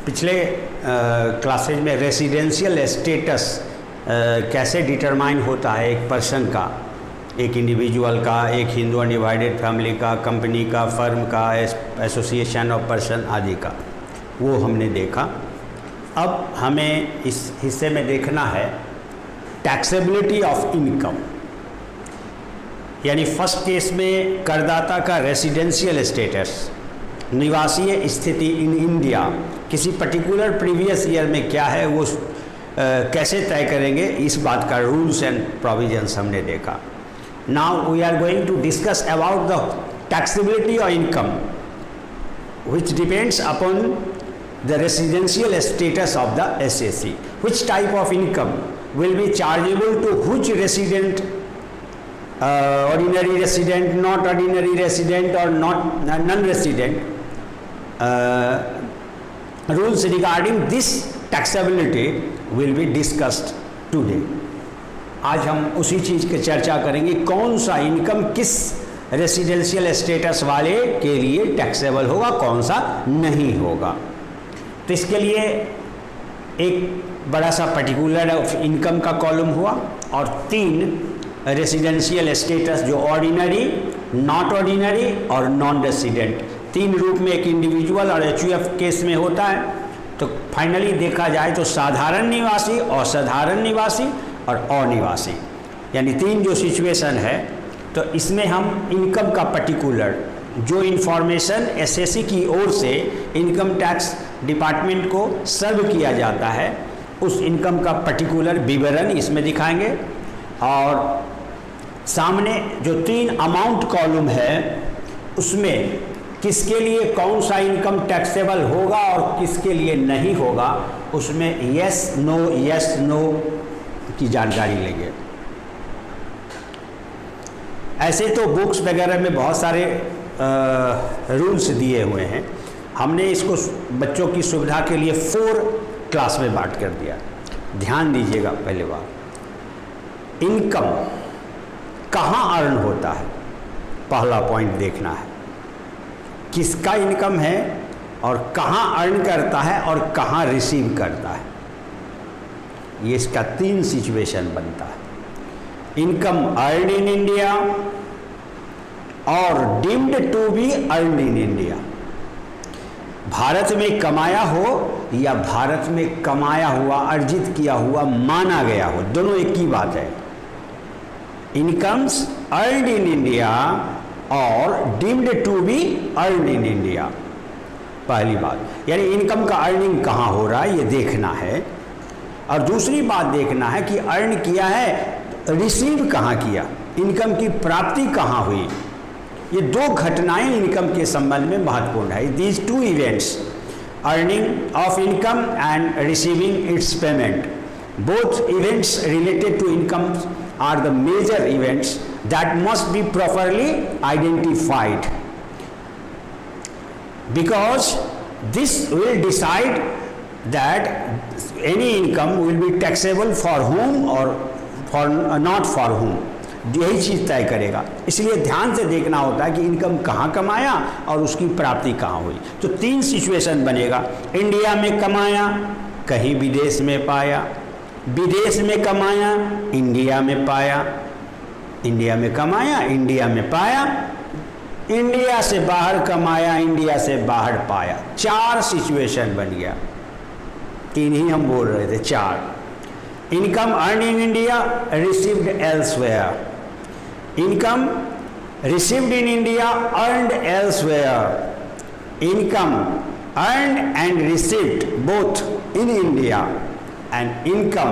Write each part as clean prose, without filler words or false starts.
पिछले क्लासेज में residential status कैसे डिटरमाइन होता है एक पर्सन का, एक इंडिविजुअल का, एक हिंदू अनडिवाइडेड फैमिली का, कंपनी का, फर्म का, एसोसिएशन ऑफ पर्सन आदि का, वो हमने देखा। अब हमें इस हिस्से में देखना है टैक्सेबिलिटी ऑफ इनकम, यानी फर्स्ट केस में करदाता का रेसिडेंशियल स्टेटस, निवासीय स्थिति इन इंडिया, किसी पर्टिकुलर प्रीवियस ईयर में क्या है वो कैसे तय करेंगे, इस बात का रूल्स एंड प्रोविजंस हमने देखा। Now we are going to discuss about the taxability of income which depends upon the residential status of the SSC. Which type of income will be chargeable to which resident, ordinary resident, not ordinary resident or not non-resident. Rules regarding this taxability will be discussed today. आज हम उसी चीज़ की चर्चा करेंगे, कौन सा income किस residential status वाले के लिए टैक्सेबल होगा, कौन सा नहीं होगा। तो इसके लिए एक बड़ा सा पर्टिकुलर ऑफ इनकम का कॉलम हुआ और 3 रेसिडेंशियल स्टेटस जो ऑर्डिनरी, नॉट ऑर्डिनरी और नॉन रेसिडेंट, 3 रूप में एक इंडिविजुअल और HUF केस में होता है। तो फाइनली देखा जाए तो साधारण निवासी, असाधारण निवासी और अनिवासी, यानी 3 जो सिचुएशन है। तो इसमें हम इनकम का पर्टिकुलर जो इन्फॉर्मेशन SSC की ओर से इनकम टैक्स डिपार्टमेंट को सर्व किया जाता है, उस इनकम का पर्टिकुलर विवरण इसमें दिखाएंगे। और सामने जो 3 अमाउंट कॉलम है उसमें किसके लिए कौन सा इनकम टैक्सेबल होगा और किसके लिए नहीं होगा, उसमें यस नो की जानकारी लेंगे। ऐसे तो बुक्स वगैरह में बहुत सारे रूल्स दिए हुए हैं, हमने इसको बच्चों की सुविधा के लिए 4 क्लास में बांट कर दिया। ध्यान दीजिएगा, पहले बात इनकम कहाँ अर्न होता है, पहला पॉइंट देखना है, किसका इनकम है और कहाँ अर्न करता है और कहाँ रिसीव करता है। ये इसका 3 सिचुएशन बनता है। इनकम अर्न इन इंडिया और deemed to be earn in India, भारत में कमाया हो या भारत में कमाया हुआ, अर्जित किया हुआ माना गया हो, दोनों एक ही बात है। इनकम्स अर्न इन इंडिया और deemed to be earn in India, पहली बात, यानी इनकम का अर्निंग कहाँ हो रहा है ये देखना है। और दूसरी बात देखना है कि अर्न किया है, रिसीव कहाँ किया, इनकम की प्राप्ति कहाँ हुई। ये 2 घटनाएं इनकम के संबंध में महत्वपूर्ण है। These 2 events, earning of income and receiving its payment, both events related to income are the major events that must be properly identified, because this will decide that any income will be taxable for whom or for not for whom, यही चीज़ तय करेगा। इसलिए ध्यान से देखना होता है कि इनकम कहाँ कमाया और उसकी प्राप्ति कहाँ हुई। तो 3 सिचुएशन बनेगा, इंडिया में कमाया, कहीं विदेश में पाया, विदेश में कमाया, इंडिया में पाया, इंडिया में कमाया, इंडिया में पाया, इंडिया से बाहर कमाया, इंडिया से बाहर पाया। 4 सिचुएशन बन गया, 3 ही हम बोल रहे थे, 4। Income earn in India, received elsewhere, income received in India, earned elsewhere, income earned and received both in India and income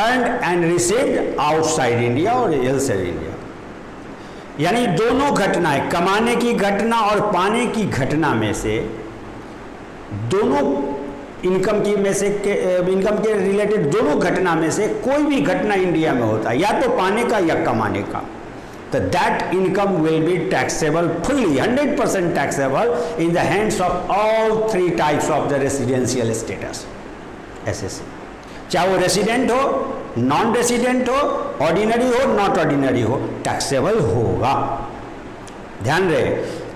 earned and received outside India और एल्सवेयर इंडिया। यानी दोनों घटनाएं, कमाने की घटना और पाने की घटना में से, दोनों इनकम की में से इनकम के रिलेटेड दोनों घटना में से कोई भी घटना इंडिया में होता है, या तो पाने का या कमाने का, तो that income will be taxable fully 100% taxable in the hands of all 3 types of the residential status SSC, चाहे वो रेसिडेंट हो, नॉन रेसिडेंट हो, ऑर्डिनरी हो, नॉट ऑर्डिनरी हो, टैक्सेबल होगा। ध्यान रहे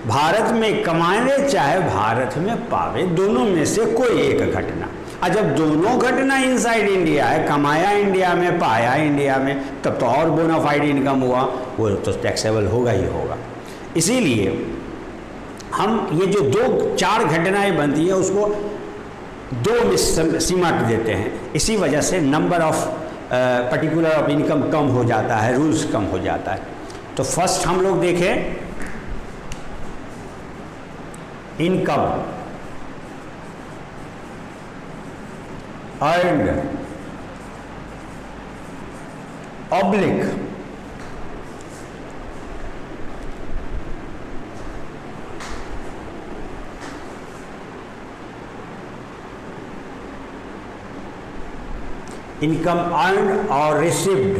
भारत में कमाए चाहे भारत में पावे, दोनों में से कोई एक घटना। और जब दोनों घटना इनसाइड इंडिया है, कमाया इंडिया में, पाया इंडिया में, तब तो और बोनाफाइड इनकम हुआ, वो तो टैक्सेबल होगा ही होगा। इसीलिए हम ये जो 2-4 घटनाएं बनती है उसको 2 में सिमट देते हैं। इसी वजह से number of particular of income कम हो जाता है, रूल्स कम हो जाता है। तो फर्स्ट हम लोग देखें income earned oblique income earned और रिसीव्ड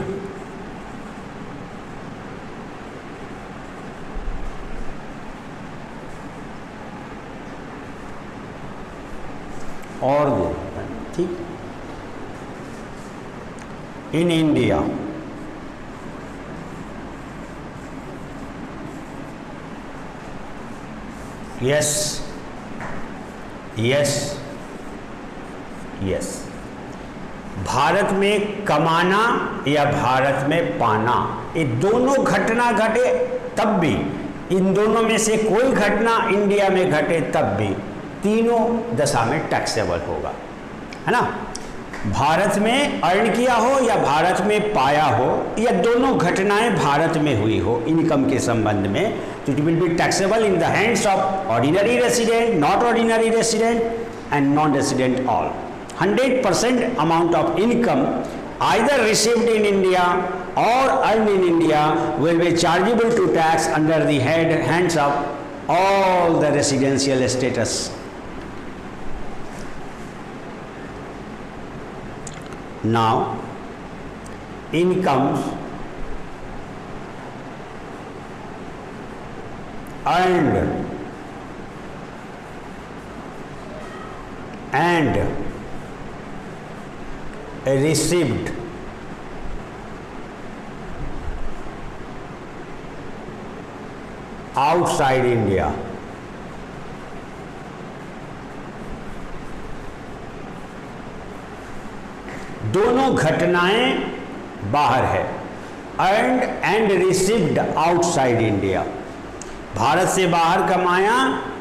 और ठीक in India yes yes yes. Bharat में कमाना या भारत में पाना, ये दोनों घटना घटे तब भी, इन दोनों में से कोई घटना इंडिया में घटे तब भी, तीनों दशा में टैक्सेबल होगा, है ना। भारत में अर्न किया हो या भारत में पाया हो, या दोनों घटनाएं भारत में हुई हो इनकम के संबंध में, तो it will be taxable in the hands of ordinary resident, not ordinary resident and non resident all. 100% amount of income either received in India or earned in India will be chargeable to tax under the hands of all the residential status. Now, incomes earned and received outside India दोनों घटनाएं बाहर है। Earned and received outside India, Bharat से बाहर कमाया,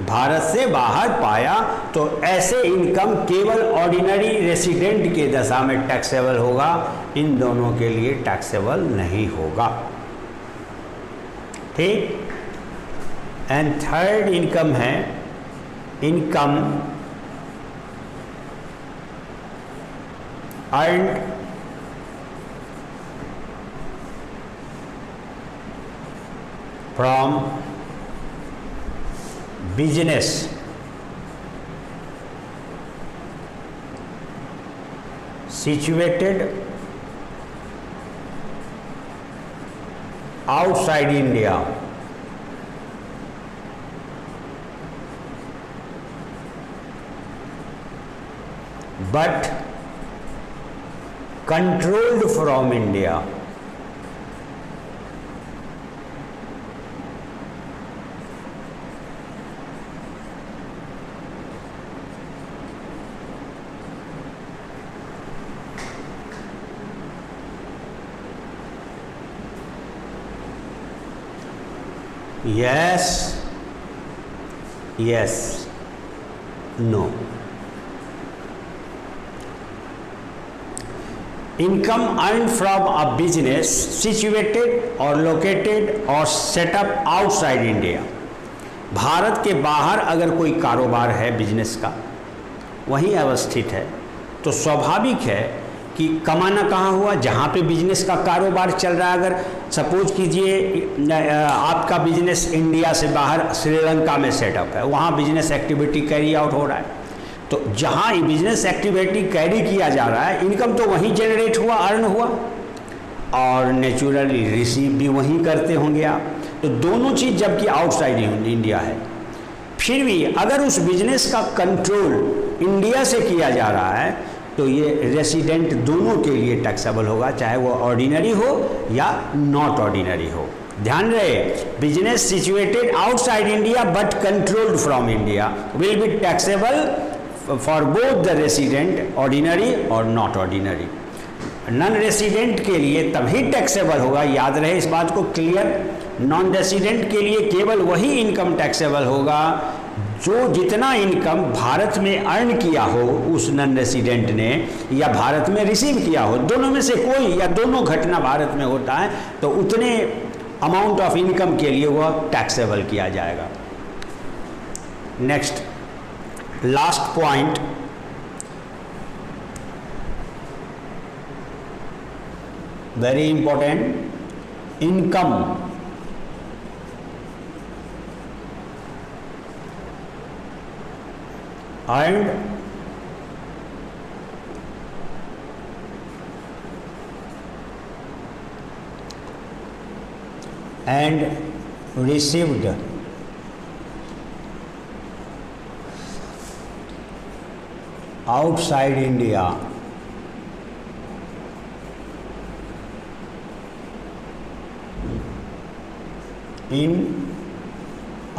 भारत से बाहर पाया, तो ऐसे इनकम केवल ऑर्डिनरी रेसिडेंट के दशा में टैक्सेबल होगा, इन दोनों के लिए टैक्सेबल नहीं होगा, ठीक। एंड थर्ड इनकम है income earned from business situated outside India but controlled from India. Yes, yes, no. Income earned from a business situated or located or set up outside India. Bharat के बाहर अगर कोई कारोबार है बिजनेस का, वहीं अवस्थित है, तो स्वाभाविक है कि कमाना कहाँ हुआ, जहाँ पे बिजनेस का कारोबार चल रहा है। अगर सपोज कीजिए आपका बिजनेस इंडिया से बाहर श्रीलंका में सेटअप है, वहाँ बिजनेस एक्टिविटी कैरी आउट हो रहा है, तो जहाँ बिजनेस एक्टिविटी कैरी किया जा रहा है, इनकम तो वहीं जनरेट हुआ, अर्न हुआ, और नेचुरली रिसीव भी वहीं करते होंगे आप। तो दोनों चीज़ जबकि आउटसाइड इंडिया है, फिर भी अगर उस बिजनेस का कंट्रोल इंडिया से किया जा रहा है, तो ये रेसिडेंट दोनों के लिए टैक्सेबल होगा, चाहे वो ऑर्डिनरी हो या नॉट ऑर्डिनरी हो। ध्यान रहे, business situated outside India but controlled from India will be taxable for both the resident, ordinary और नॉट ऑर्डिनरी। नॉन रेसिडेंट के लिए तभी टैक्सेबल होगा, याद रहे इस बात को क्लियर, नॉन रेसिडेंट के लिए केवल वही इनकम टैक्सेबल होगा जो जितना इनकम भारत में अर्न किया हो उस नॉन रेसिडेंट ने या भारत में रिसीव किया हो, दोनों में से कोई या दोनों घटना भारत में होता है तो उतने अमाउंट ऑफ इनकम के लिए वह टैक्सेबल किया जाएगा। Next last point, very important, income earned and received outside India in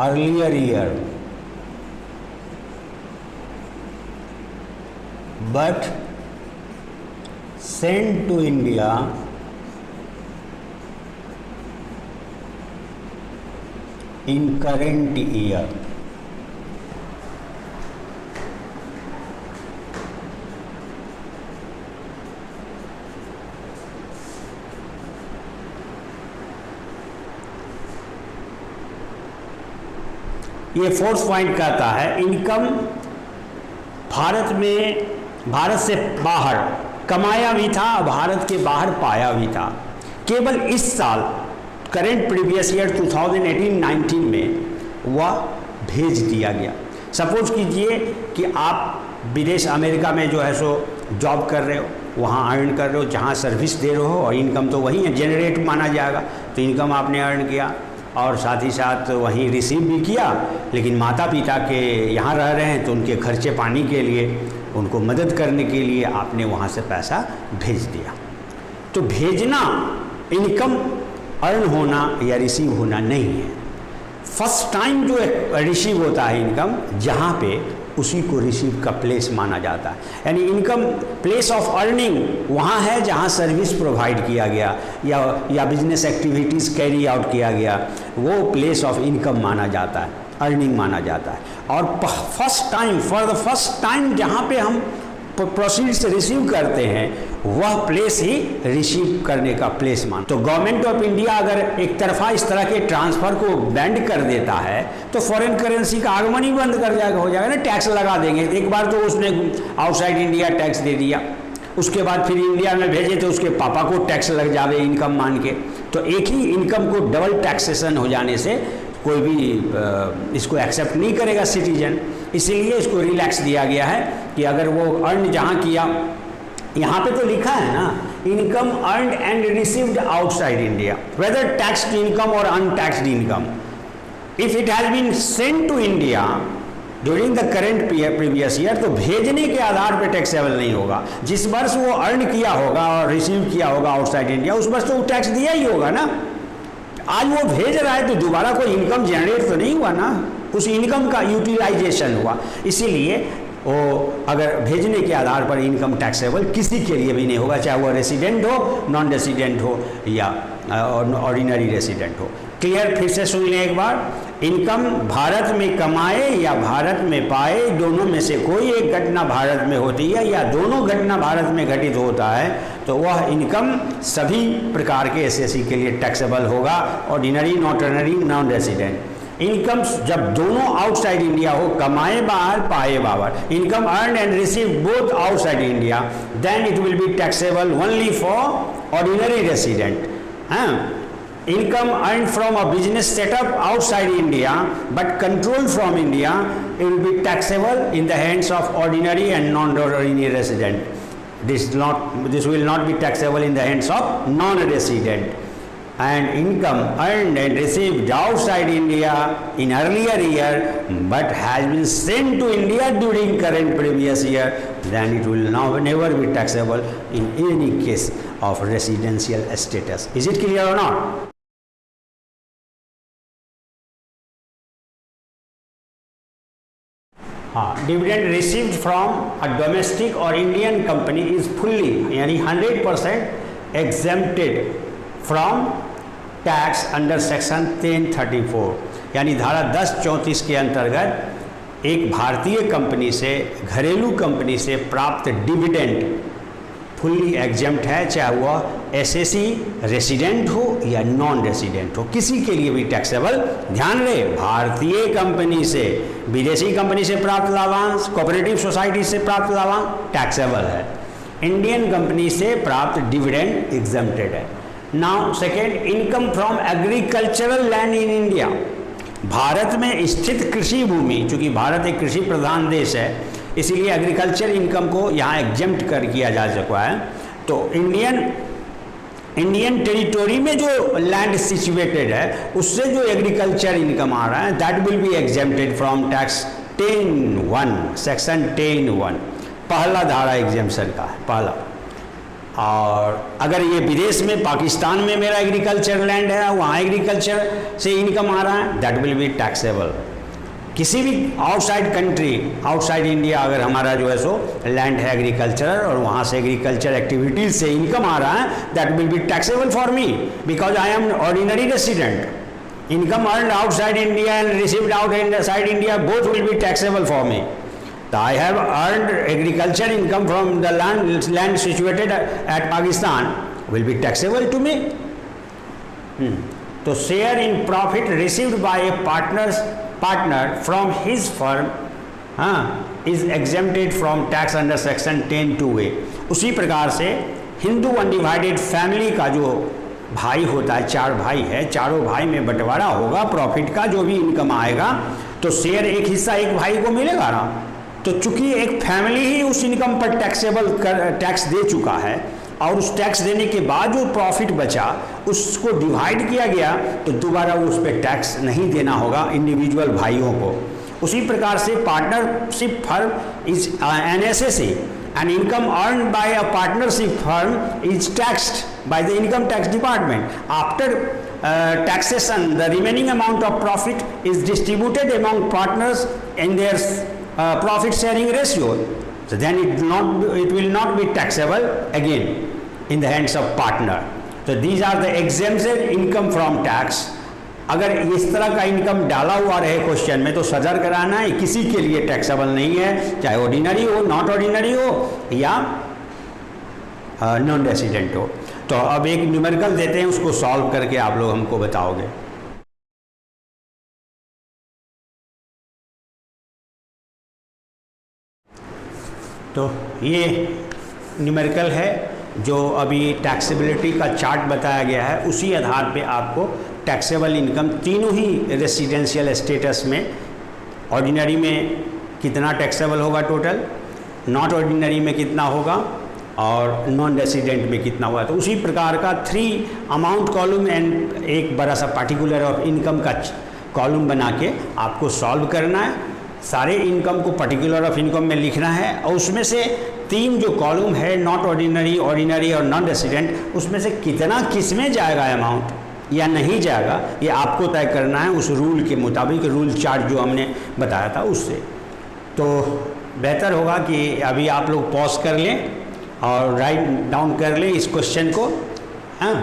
earlier year but sent to India in current year। ये फोर्थ पॉइंट कहता है इनकम भारत से बाहर कमाया भी था, भारत के बाहर पाया भी था। केवल इस साल करेंट प्रीवियस ईयर 2018-19 में वह भेज दिया गया। सपोज कीजिए कि आप विदेश अमेरिका में जो है सो जॉब कर रहे हो, वहाँ अर्न कर रहे हो, जहाँ सर्विस दे रहे हो और इनकम तो वही है, जनरेट माना जाएगा, तो इनकम आपने अर्न किया और साथ ही साथ वहीं रिसीव भी किया। लेकिन माता पिता के यहाँ रह रहे हैं तो उनके खर्चे पानी के लिए, उनको मदद करने के लिए आपने वहाँ से पैसा भेज दिया। तो भेजना इनकम अर्न होना या रिसीव होना नहीं है। फर्स्ट टाइम जो रिसीव होता है इनकम, जहाँ पे उसी को रिसीव का प्लेस माना जाता है। यानी इनकम प्लेस ऑफ अर्निंग वहाँ है जहाँ सर्विस प्रोवाइड किया गया या बिजनेस एक्टिविटीज़ कैरी आउट किया गया, वो प्लेस ऑफ इनकम माना जाता है, अर्निंग माना जाता है। और first time, for the first time जहाँ पे हम प्रोसीड्स रिसीव करते हैं वह प्लेस ही रिसीव करने का प्लेस मान। तो गवर्नमेंट ऑफ इंडिया अगर एक तरफा इस तरह के ट्रांसफ़र को बैंड कर देता है तो फॉरेन करेंसी का आगमन ही बंद कर जाएगा, हो जाएगा ना, टैक्स लगा देंगे। एक बार तो उसने आउटसाइड इंडिया टैक्स दे दिया, उसके बाद फिर इंडिया में भेजे तो उसके पापा को टैक्स लग जावे इनकम मान के। तो एक ही इनकम को डबल टैक्सेशन हो जाने से कोई भी इसको एक्सेप्ट नहीं करेगा सिटीजन, इसीलिए इसको रिलैक्स दिया गया है कि अगर वो अर्न जहाँ किया, यहाँ पे तो लिखा है ना, income earned and received outside India whether taxed income और untaxed income, if it has been sent to India during the current previous year, तो भेजने के आधार पर टैक्सेबल नहीं होगा। जिस वर्ष वो अर्न किया होगा और रिसीव किया होगा आउटसाइड इंडिया, उस वर्ष तो वो टैक्स दिया ही होगा ना। आज वो भेज रहा है तो दोबारा कोई इनकम जनरेट तो नहीं हुआ ना, उस इनकम का यूटिलाइजेशन हुआ। इसीलिए वो अगर भेजने के आधार पर इनकम टैक्सेबल किसी के लिए भी नहीं होगा, चाहे वो रेसिडेंट हो, नॉन रेसिडेंट हो या ऑर्डिनरी रेसिडेंट हो। क्लियर? फिर से सुन लें एक बार, इनकम भारत में कमाए या भारत में पाए, दोनों में से कोई एक घटना भारत में होती है या दोनों घटना भारत में घटित होता है तो वह इनकम सभी प्रकार के एसएससी के लिए टैक्सेबल होगा, ordinary, not ordinary, non resident. Income जब दोनों आउटसाइड इंडिया हो, कमाए बाहर पाए बाहर, income earn and receive both outside India, then it will be taxable only for ordinary resident. Income earned from a business setup outside India but controlled from India, it will be taxable in the hands of ordinary and non-ordinary resident. This will not be taxable in the hands of non-resident. And income earned and received outside India in earlier year but has been sent to India during current previous year, then it will now never be taxable in any case of residential status. Is it clear or not? हाँ, dividend received from a domestic और Indian company is fully यानी 100% exempted from tax under section 1034, यानी धारा 1034 के अंतर्गत एक भारतीय company से, घरेलू कंपनी से प्राप्त डिविडेंड फुल्ली एग्जेम्प्ट है, चाहे वह एसएसी रेसिडेंट हो या नॉन रेसिडेंट हो, किसी के लिए भी टैक्सेबल। ध्यान रहे, भारतीय कंपनी से, विदेशी कंपनी से प्राप्त लाभांश, कोऑपरेटिव सोसाइटी से प्राप्त लाभांश टैक्सेबल है, इंडियन कंपनी से प्राप्त डिविडेंड एग्जेम्प्टेड है। Now second, income from agricultural land in India, भारत में स्थित कृषि भूमि, चूंकि भारत एक कृषि प्रधान देश है इसीलिए एग्रीकल्चर इनकम को यहाँ एग्जेम्प्ट कर किया जा चुका है। तो इंडियन टेरिटोरी में जो लैंड सिचुएटेड है उससे जो एग्रीकल्चर इनकम आ रहा है that will be exempted from tax 10(1) section 10(1), पहला धारा एग्जेम्पशन का है, पहला। और अगर ये विदेश में, पाकिस्तान में मेरा एग्रीकल्चर लैंड है, वहाँ एग्रीकल्चर से इनकम आ रहा है, दैट विल बी टैक्सेबल। किसी भी आउटसाइड कंट्री, आउटसाइड इंडिया अगर हमारा जो है सो लैंड है एग्रीकल्चर और वहाँ से एग्रीकल्चर एक्टिविटीज से इनकम आ रहा है, that will be taxable for me because I am ordinary resident. Income earned outside India and received outside India both will be taxable for me. I have earned agriculture income from the land situated at Pakistan will be taxable to me. तो share in profit received by a partner from his firm is exempted from tax under section 10(2)(a। उसी प्रकार से Hindu undivided family का जो भाई होता है, 4 भाई है, चारों भाई में बंटवारा होगा प्रॉफिट का, जो भी इनकम आएगा तो शेयर एक हिस्सा एक भाई को मिलेगा ना। तो चूंकि एक फैमिली ही उस इनकम पर टैक्स दे चुका है और उस टैक्स देने के बाद जो प्रॉफिट बचा उसको डिवाइड किया गया तो दोबारा उस पर टैक्स नहीं देना होगा इंडिविजुअल भाइयों को। उसी प्रकार से partnership firm is an assessee and income earn by a partnership firm is taxed by the income tax department. After taxation the remaining amount of profit is distributed among partners in their profit sharing ratio, so then it will not be taxable again in the hands of partner. So these are the exempted income from tax. अगर इस तरह का income डाला हुआ रहे question में तो सदर कराना है, किसी के लिए टैक्सेबल नहीं है, चाहे ऑर्डिनरी हो, नॉट ऑर्डिनरी हो या नॉन रेसिडेंट हो। तो अब एक न्यूमेरिकल देते हैं, उसको सॉल्व करके आप लोग हमको बताओगे। तो ये न्यूमेरिकल है जो अभी टैक्सेबिलिटी का चार्ट बताया गया है, उसी आधार पे आपको टैक्सेबल इनकम तीनों ही रेसिडेंशियल स्टेटस में, ऑर्डिनरी में कितना टैक्सेबल होगा टोटल, नॉट ऑर्डिनरी में कितना होगा और नॉन रेसिडेंट में कितना हुआ। तो उसी प्रकार का 3 अमाउंट कॉलम एंड एक बड़ा सा पार्टिकुलर ऑफ इनकम का कॉलम बना के आपको सॉल्व करना है। सारे इनकम को पर्टिकुलर ऑफ इनकम में लिखना है और उसमें से 3 जो कॉलम है नॉट ऑर्डिनरी, ऑर्डिनरी और नॉन रेसिडेंट, उसमें से कितना किस में जाएगा अमाउंट या नहीं जाएगा ये आपको तय करना है उस रूल के मुताबिक, रूल चार्ट जो हमने बताया था उससे। तो बेहतर होगा कि अभी आप लोग पॉज कर लें और राइट डाउन कर लें इस क्वेश्चन को। हाँ,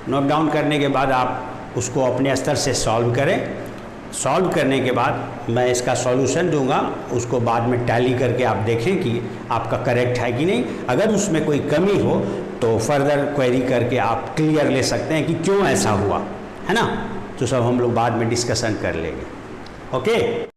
नोट डाउन करने के बाद आप उसको अपने स्तर से सॉल्व करें। सॉल्व करने के बाद मैं इसका सॉल्यूशन दूंगा, उसको बाद में टैली करके आप देखें कि आपका करेक्ट है कि नहीं। अगर उसमें कोई कमी हो तो फर्दर क्वेरी करके आप क्लियर ले सकते हैं कि क्यों ऐसा हुआ, है ना। तो सब हम लोग बाद में डिस्कशन कर लेंगे। ओके।